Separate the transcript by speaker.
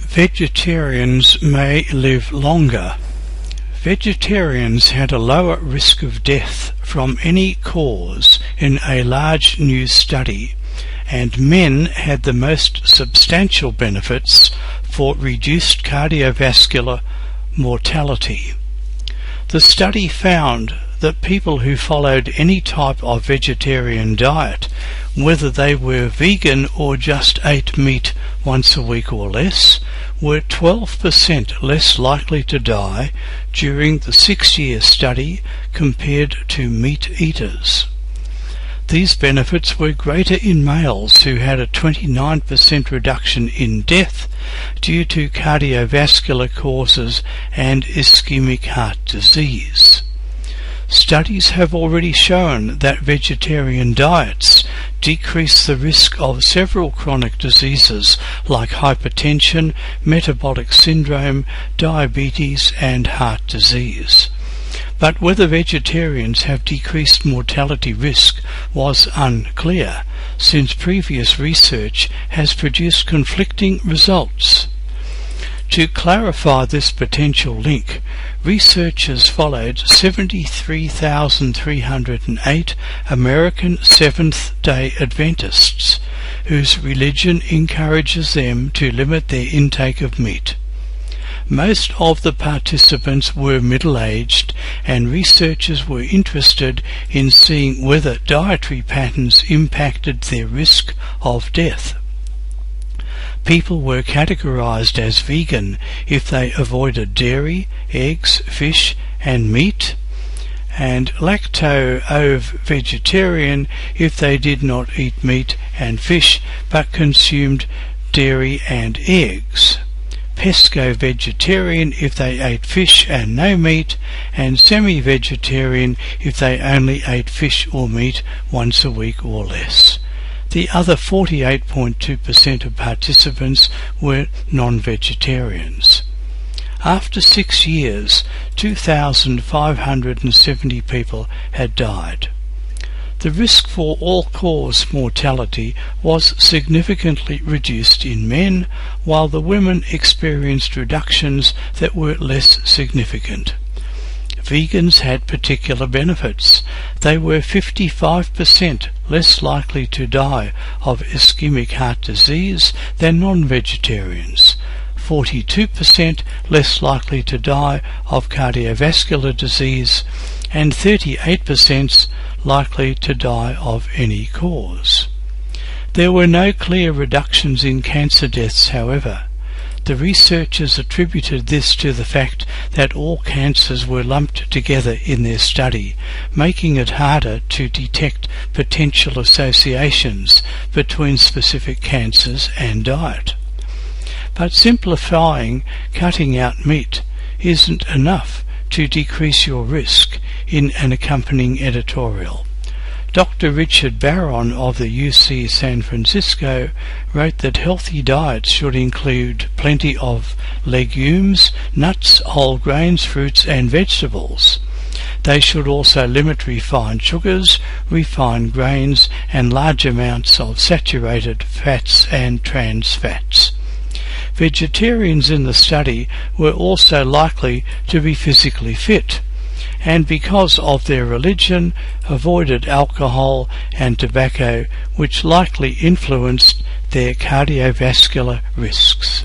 Speaker 1: Vegetarians may live longer. Vegetarians had a lower risk of death from any cause in a large new study, and men had the most substantial benefits for reduced cardiovascular mortality. The study found that people who followed any type of vegetarian diet, whether they were vegan or just ate meat once a week or less, were 12% less likely to die during the 6-year study compared to meat eaters. These benefits were greater in males who had a 29% reduction in death due to cardiovascular causes and ischemic heart disease. Studies have already shown that vegetarian diets decrease the risk of several chronic diseases like hypertension, metabolic syndrome, diabetes, and heart disease. But whether vegetarians have decreased mortality risk was unclear, since previous research has produced conflicting results. To clarify this potential link, researchers followed 73,308 American Seventh-day Adventists, whose religion encourages them to limit their intake of meat. Most of the participants were middle-aged, and researchers were interested in seeing whether dietary patterns impacted their risk of death. People were categorized as vegan if they avoided dairy, eggs, fish, and meat, and lacto-ovo-vegetarian if they did not eat meat and fish but consumed dairy and eggs, pesco-vegetarian if they ate fish and no meat, and semi-vegetarian if they only ate fish or meat once a week or less. The other 48.2% of participants were non-vegetarians. After 6 years, 2,570 people had died. The risk for all-cause mortality was significantly reduced in men, while the women experienced reductions that were less significant. Vegans had particular benefits. They were 55% less likely to die of ischemic heart disease than non-vegetarians, 42% less likely to die of cardiovascular disease, and 38% likely to die of any cause. There were no clear reductions in cancer deaths, however. The researchers attributed this to the fact that all cancers were lumped together in their study, making it harder to detect potential associations between specific cancers and diet. But simplifying cutting out meat isn't enough to decrease your risk in an accompanying editorial. Dr. Richard Barron of the UC San Francisco wrote that healthy diets should include plenty of legumes, nuts, whole grains, fruits and vegetables. They should also limit refined sugars, refined grains, and large amounts of saturated fats and trans fats. Vegetarians in the study were also likely to be physically fit, and because of their religion avoided alcohol and tobacco, which likely influenced their cardiovascular risks.